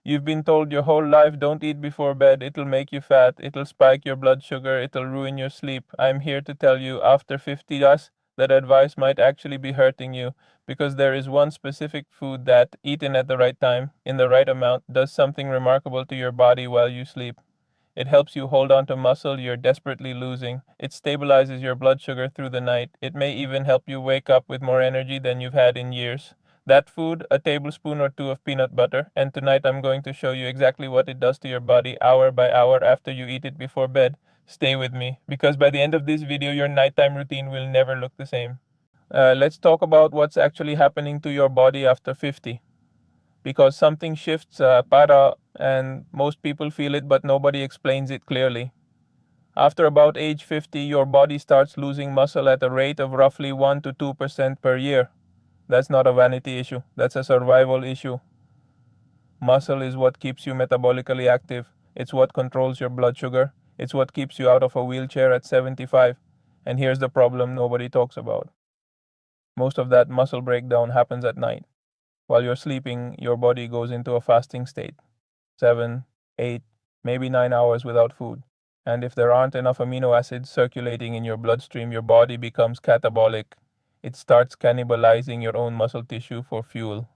You've been told your whole life, don't eat before bed, it'll make you fat, it'll spike your blood sugar, it'll ruin your sleep. I'm here to tell you, after 50 years, that advice might actually be hurting you, because there is one specific food that, eaten at the right time, in the right amount, does something remarkable to your body while you sleep. It helps you hold on to muscle you're desperately losing. It stabilizes your blood sugar through the night. It may even help you wake up with more energy than you've had in years. That food, a tablespoon or two of peanut butter, and tonight I'm going to show you exactly what it does to your body hour by hour after you eat it before bed. Stay with me, because by the end of this video, your nighttime routine will never look the same. Let's talk about what's actually happening to your body after 50. Because something shifts, and most people feel it, but nobody explains it clearly. After about age 50, your body starts losing muscle at a rate of roughly 1 to 2% per year. That's not a vanity issue, that's a survival issue. Muscle is what keeps you metabolically active. It's what controls your blood sugar. It's what keeps you out of a wheelchair at 75. And here's the problem nobody talks about. Most of that muscle breakdown happens at night. While you're sleeping, your body goes into a fasting state. 7, 8, maybe 9 hours without food. And if there aren't enough amino acids circulating in your bloodstream, your body becomes catabolic. It starts cannibalizing your own muscle tissue for fuel.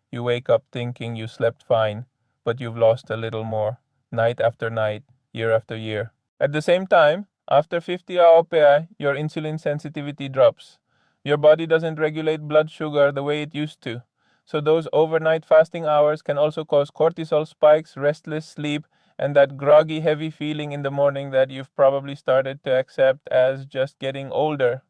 You wake up thinking you slept fine, but you've lost a little more, night after night, year after year. At the same time, after 50 AOPI, your insulin sensitivity drops. Your body doesn't regulate blood sugar the way it used to. So those overnight fasting hours can also cause cortisol spikes, restless sleep, and that groggy, heavy feeling in the morning that you've probably started to accept as just getting older.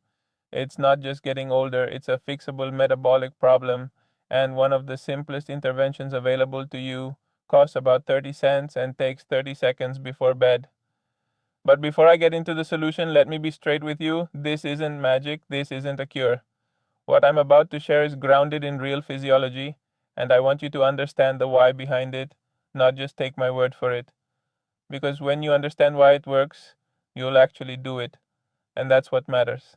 It's not just getting older, it's a fixable metabolic problem, and one of the simplest interventions available to you costs about 30 cents and takes 30 seconds before bed. But before I get into the solution, let me be straight with you. This isn't magic, this isn't a cure. What I'm about to share is grounded in real physiology, and I want you to understand the why behind it, not just take my word for it. Because when you understand why it works, you'll actually do it, and that's what matters.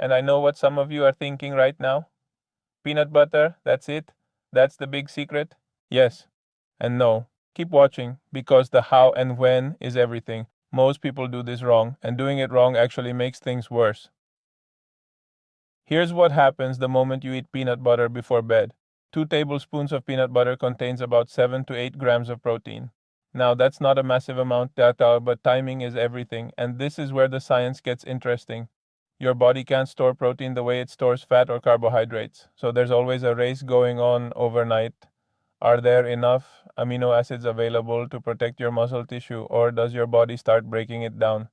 And I know what some of you are thinking right now. Peanut butter, that's it? That's the big secret? Yes and no. Keep watching, because the how and when is everything. Most people do this wrong, and doing it wrong actually makes things worse. Here's what happens the moment you eat peanut butter before bed. 2 tablespoons of peanut butter contains about 7 to 8 grams of protein. Now, that's not a massive amount, but timing is everything, and this is where the science gets interesting. Your body can't store protein the way it stores fat or carbohydrates, so there's always a race going on overnight. Are there enough amino acids available to protect your muscle tissue, or does your body start breaking it down?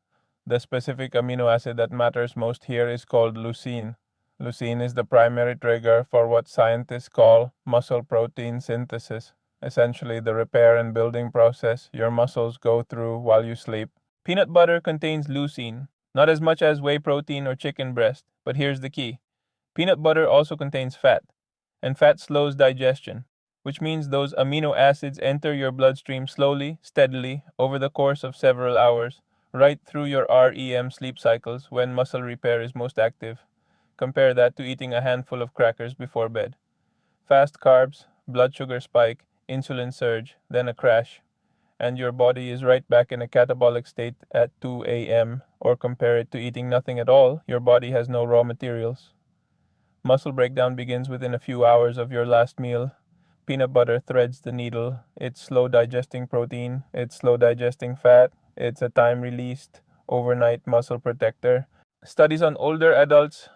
The specific amino acid that matters most here is called leucine. Leucine is the primary trigger for what scientists call muscle protein synthesis, essentially the repair and building process your muscles go through while you sleep. Peanut butter contains leucine, not as much as whey protein or chicken breast, but here's the key. Peanut butter also contains fat, and fat slows digestion, which means those amino acids enter your bloodstream slowly, steadily, over the course of several hours, right through your REM sleep cycles when muscle repair is most active. Compare that to eating a handful of crackers before bed. Fast carbs, blood sugar spike, insulin surge, then a crash, and your body is right back in a catabolic state at 2 a.m. Or compare it to eating nothing at all, your body has no raw materials. Muscle breakdown begins within a few hours of your last meal. Peanut butter threads the needle. It's slow digesting protein, it's slow digesting fat, it's a time released overnight muscle protector. Studies on older adults,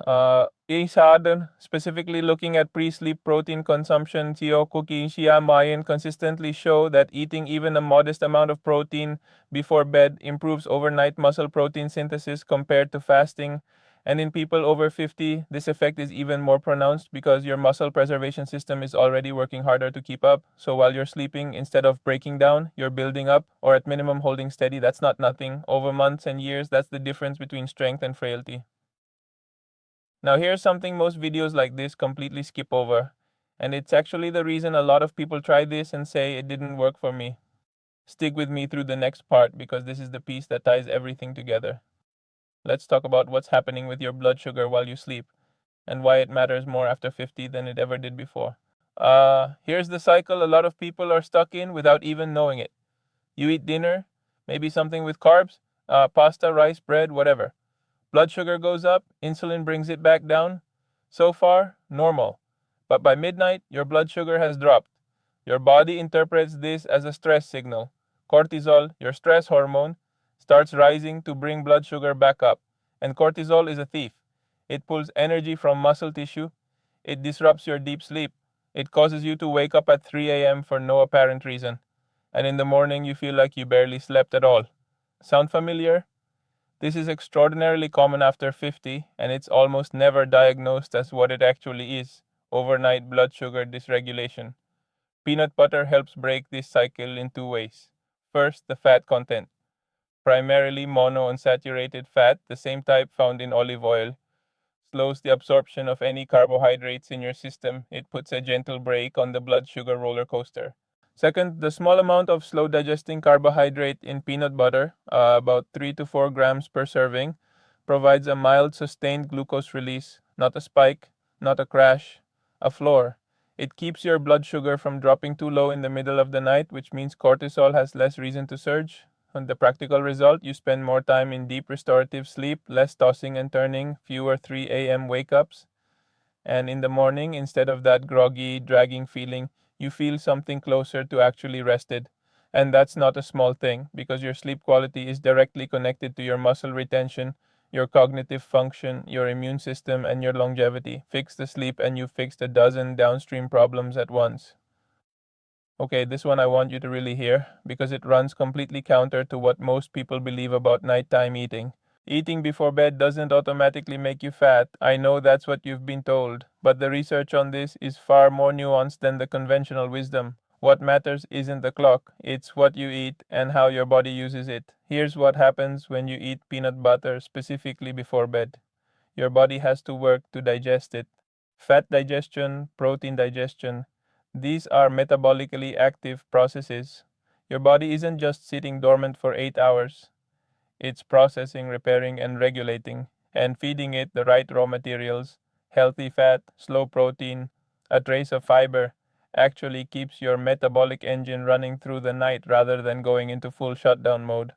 specifically looking at pre-sleep protein consumption, consistently show that eating even a modest amount of protein before bed improves overnight muscle protein synthesis compared to fasting. And in people over 50, this effect is even more pronounced because your muscle preservation system is already working harder to keep up. So while you're sleeping, instead of breaking down, you're building up, or at minimum holding steady. That's not nothing. Over months and years, that's the difference between strength and frailty. Now here's something most videos like this completely skip over. And it's actually the reason a lot of people try this and say it didn't work for me. Stick with me through the next part, because this is the piece that ties everything together. Let's talk about what's happening with your blood sugar while you sleep, and why it matters more after 50 than it ever did before. Here's the cycle a lot of people are stuck in without even knowing it. You eat dinner, maybe something with carbs, pasta, rice, bread, whatever. Blood sugar goes up, insulin brings it back down. So far, normal. But by midnight, your blood sugar has dropped. Your body interprets this as a stress signal. Cortisol, your stress hormone, starts rising to bring blood sugar back up. And cortisol is a thief. It pulls energy from muscle tissue. It disrupts your deep sleep. It causes you to wake up at 3 a.m. for no apparent reason. And in the morning, you feel like you barely slept at all. Sound familiar? This is extraordinarily common after 50, and it's almost never diagnosed as what it actually is: overnight blood sugar dysregulation. Peanut butter helps break this cycle in two ways. First, the fat content, primarily monounsaturated fat, the same type found in olive oil, slows the absorption of any carbohydrates in your system. It puts a gentle brake on the blood sugar roller coaster. Second, the small amount of slow digesting carbohydrate in peanut butter, about 3 to 4 grams per serving, provides a mild sustained glucose release, not a spike, not a crash, a floor. It keeps your blood sugar from dropping too low in the middle of the night, which means cortisol has less reason to surge. And the practical result, you spend more time in deep restorative sleep, less tossing and turning, fewer 3 a.m. wake ups. And in the morning, instead of that groggy, dragging feeling, you feel something closer to actually rested. And that's not a small thing, because your sleep quality is directly connected to your muscle retention, your cognitive function, your immune system, and your longevity. Fix the sleep, and you fixed a dozen downstream problems at once. Okay, this one I want you to really hear, because it runs completely counter to what most people believe about nighttime eating. Eating before bed doesn't automatically make you fat. I know that's what you've been told, but the research on this is far more nuanced than the conventional wisdom. What matters isn't the clock, it's what you eat and how your body uses it. Here's what happens when you eat peanut butter specifically before bed. Your body has to work to digest it. Fat digestion, protein digestion, these are metabolically active processes. Your body isn't just sitting dormant for 8 hours. It's processing, repairing, and regulating, and feeding it the right raw materials. Healthy fat, slow protein, a trace of fiber actually keeps your metabolic engine running through the night rather than going into full shutdown mode.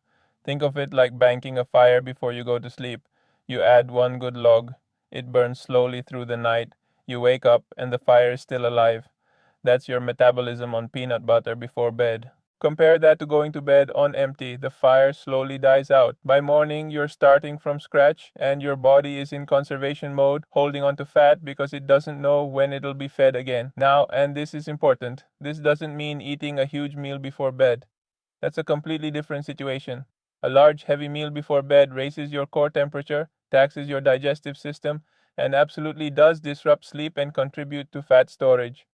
Think of it like banking a fire before you go to sleep. You add one good log, it burns slowly through the night. You wake up, and the fire is still alive. That's your metabolism on peanut butter before bed. Compare that to going to bed on empty. The fire slowly dies out. By morning, you're starting from scratch, and your body is in conservation mode, holding on to fat because it doesn't know when it'll be fed again. Now, and this is important, this doesn't mean eating a huge meal before bed. That's a completely different situation. A large, heavy meal before bed raises your core temperature, taxes your digestive system, and absolutely does disrupt sleep and contribute to fat storage.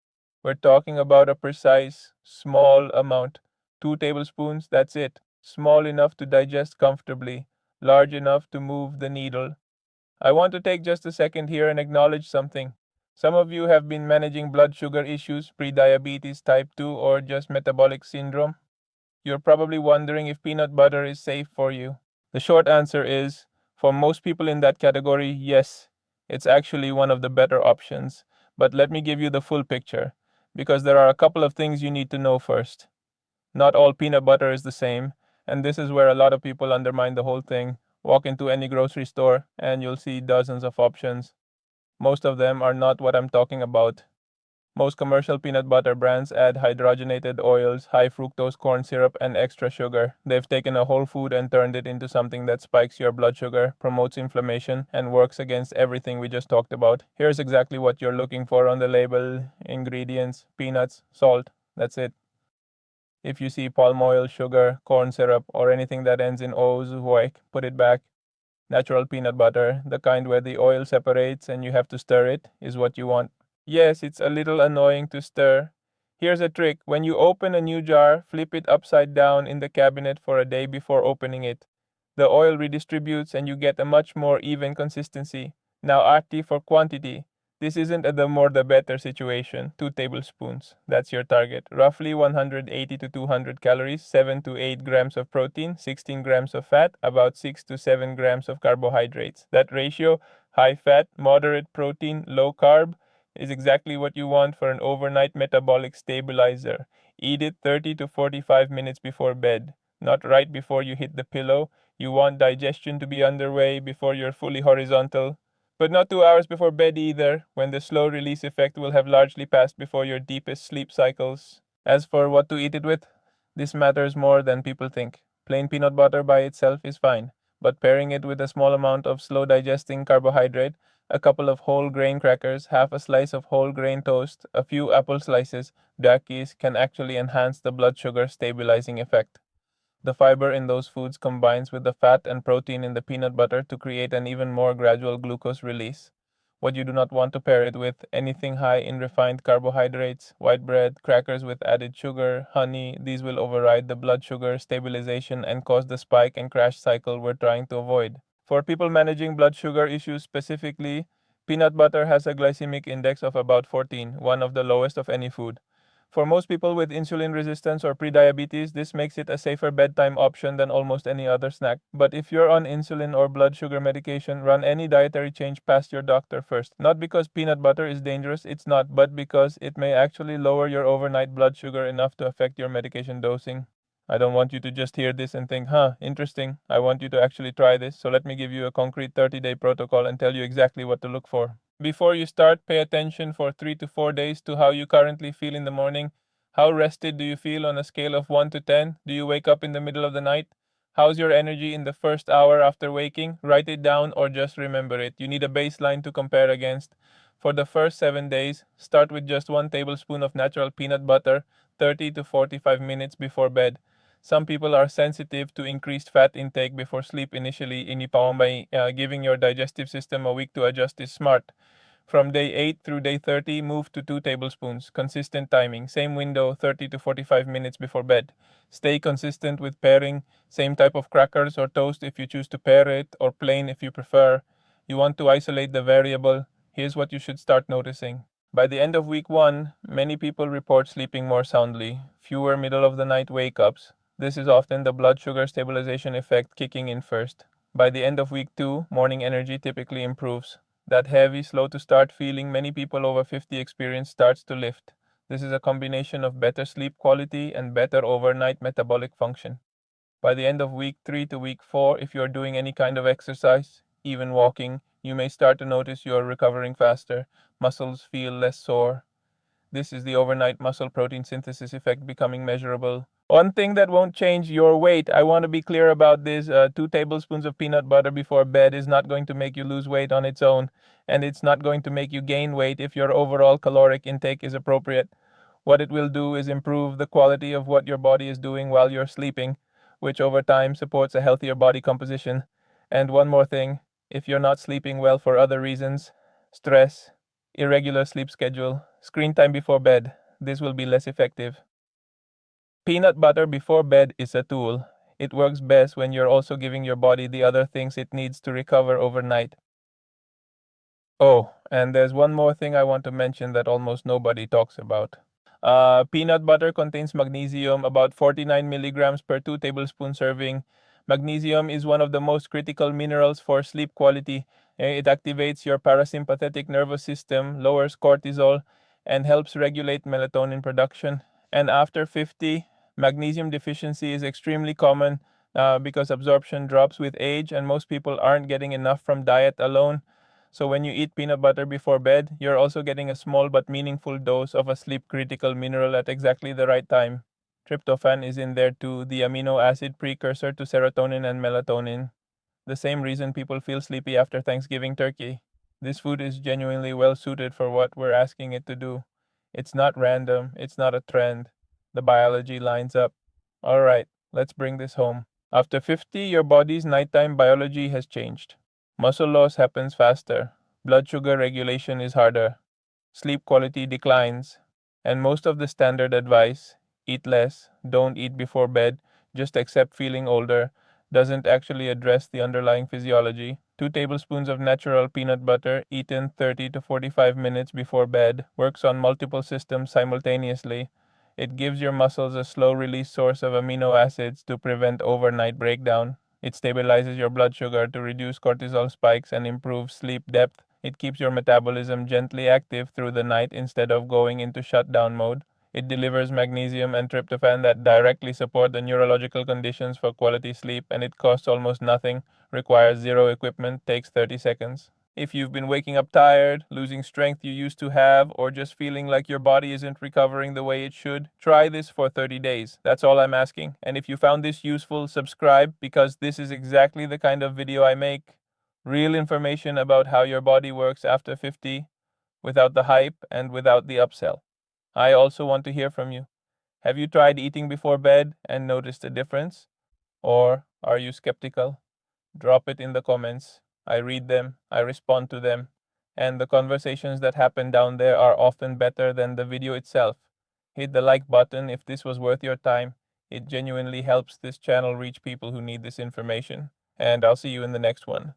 We're talking about a precise, small amount. 2 tablespoons, that's it. Small enough to digest comfortably, large enough to move the needle. I want to take just a second here and acknowledge something. Some of you have been managing blood sugar issues, prediabetes type 2, or just metabolic syndrome. You're probably wondering if peanut butter is safe for you. The short answer is, for most people in that category, yes, it's actually one of the better options. But let me give you the full picture, because there are a couple of things you need to know first. Not all peanut butter is the same, and this is where a lot of people undermine the whole thing. Walk into any grocery store, and you'll see dozens of options. Most of them are not what I'm talking about. Most commercial peanut butter brands add hydrogenated oils, high fructose corn syrup, and extra sugar. They've taken a whole food and turned it into something that spikes your blood sugar, promotes inflammation, and works against everything we just talked about. Here's exactly what you're looking for on the label: ingredients, peanuts, salt. That's it. If you see palm oil, sugar, corn syrup, or anything that ends in O's, white, put it back. Natural peanut butter, the kind where the oil separates and you have to stir it, is what you want. Yes, it's a little annoying to stir. Here's a trick. When you open a new jar, flip it upside down in the cabinet for a day before opening it. The oil redistributes and you get a much more even consistency. Now RT for quantity. This isn't a the more the better situation. 2 tablespoons. That's your target. Roughly 180 to 200 calories, 7 to 8 grams of protein, 16 grams of fat, about 6 to 7 grams of carbohydrates. That ratio: high fat, moderate protein, low carb, is exactly what you want for an overnight metabolic stabilizer. Eat it 30 to 45 minutes before bed, not right before you hit the pillow. You want digestion to be underway before you're fully horizontal. But not 2 hours before bed either, when the slow release effect will have largely passed before your deepest sleep cycles. As for what to eat it with, this matters more than people think. Plain peanut butter by itself is fine, but pairing it with a small amount of slow digesting carbohydrate, a couple of whole grain crackers, half a slice of whole grain toast, a few apple slices, Dakis can actually enhance the blood sugar stabilizing effect. The fiber in those foods combines with the fat and protein in the peanut butter to create an even more gradual glucose release. What you do not want to pair it with, anything high in refined carbohydrates, white bread, crackers with added sugar, honey, these will override the blood sugar stabilization and cause the spike and crash cycle we're trying to avoid. For people managing blood sugar issues specifically, peanut butter has a glycemic index of about 14, one of the lowest of any food. For most people with insulin resistance or prediabetes, this makes it a safer bedtime option than almost any other snack. But if you're on insulin or blood sugar medication, run any dietary change past your doctor first. Not because peanut butter is dangerous, it's not, but because it may actually lower your overnight blood sugar enough to affect your medication dosing. I don't want you to just hear this and think, interesting. I want you to actually try this. So let me give you a concrete 30-day protocol and tell you exactly what to look for. Before you start, pay attention for 3 to 4 days to how you currently feel in the morning. How rested do you feel on a scale of 1 to 10? Do you wake up in the middle of the night? How's your energy in the first hour after waking? Write it down or just remember it. You need a baseline to compare against. For the first 7 days, start with just 1 tablespoon of natural peanut butter 30 to 45 minutes before bed. Some people are sensitive to increased fat intake before sleep initially. Giving your digestive system a week to adjust is smart. From day 8 through day 30, move to 2 tablespoons. Consistent timing. Same window, 30 to 45 minutes before bed. Stay consistent with pairing. Same type of crackers or toast if you choose to pair it, or plain if you prefer. You want to isolate the variable. Here's what you should start noticing. By the end of week 1, many people report sleeping more soundly, fewer middle of the night wake ups. This is often the blood sugar stabilization effect kicking in first. By the end of week 2, morning energy typically improves. That heavy, slow to start feeling many people over 50 experience starts to lift. This is a combination of better sleep quality and better overnight metabolic function. By the end of week 3 to week 4, if you're doing any kind of exercise, even walking, you may start to notice you're recovering faster. Muscles feel less sore. This is the overnight muscle protein synthesis effect becoming measurable. One thing that won't change your weight, I want to be clear about this. 2 tablespoons of peanut butter before bed is not going to make you lose weight on its own, and it's not going to make you gain weight if your overall caloric intake is appropriate. What it will do is improve the quality of what your body is doing while you're sleeping, which over time supports a healthier body composition. And one more thing, if you're not sleeping well for other reasons, stress, irregular sleep schedule, screen time before bed, this will be less effective. Peanut butter before bed is a tool. It works best when you're also giving your body the other things it needs to recover overnight. Oh, and there's one more thing I want to mention that almost nobody talks about. Peanut butter contains magnesium, about 49 milligrams per 2 tablespoon serving. Magnesium is one of the most critical minerals for sleep quality. It activates your parasympathetic nervous system, lowers cortisol, and helps regulate melatonin production. And after 50, magnesium deficiency is extremely common because absorption drops with age, and most people aren't getting enough from diet alone. So when you eat peanut butter before bed, you're also getting a small but meaningful dose of a sleep critical mineral at exactly the right time. Tryptophan is in there too, the amino acid precursor to serotonin and melatonin. The same reason people feel sleepy after Thanksgiving turkey. This food is genuinely well suited for what we're asking it to do. It's not random, it's not a trend. The biology lines up. Alright, let's bring this home. After 50, your body's nighttime biology has changed. Muscle loss happens faster, blood sugar regulation is harder, sleep quality declines, and most of the standard advice, eat less, don't eat before bed, just accept feeling older, doesn't actually address the underlying physiology. 2 tablespoons of natural peanut butter eaten 30 to 45 minutes before bed works on multiple systems simultaneously. It gives your muscles a slow release source of amino acids to prevent overnight breakdown. It stabilizes your blood sugar to reduce cortisol spikes and improve sleep depth. It keeps your metabolism gently active through the night instead of going into shutdown mode. It delivers magnesium and tryptophan that directly support the neurological conditions for quality sleep, and it costs almost nothing, requires zero equipment, takes 30 seconds. If you've been waking up tired, losing strength you used to have, or just feeling like your body isn't recovering the way it should, try this for 30 days. That's all I'm asking. And if you found this useful, subscribe, because this is exactly the kind of video I make. Real information about how your body works after 50, without the hype and without the upsell. I also want to hear from you. Have you tried eating before bed and noticed a difference? Or are you skeptical? Drop it in the comments. I read them, I respond to them, and the conversations that happen down there are often better than the video itself. Hit the like button if this was worth your time. It genuinely helps this channel reach people who need this information. And I'll see you in the next one.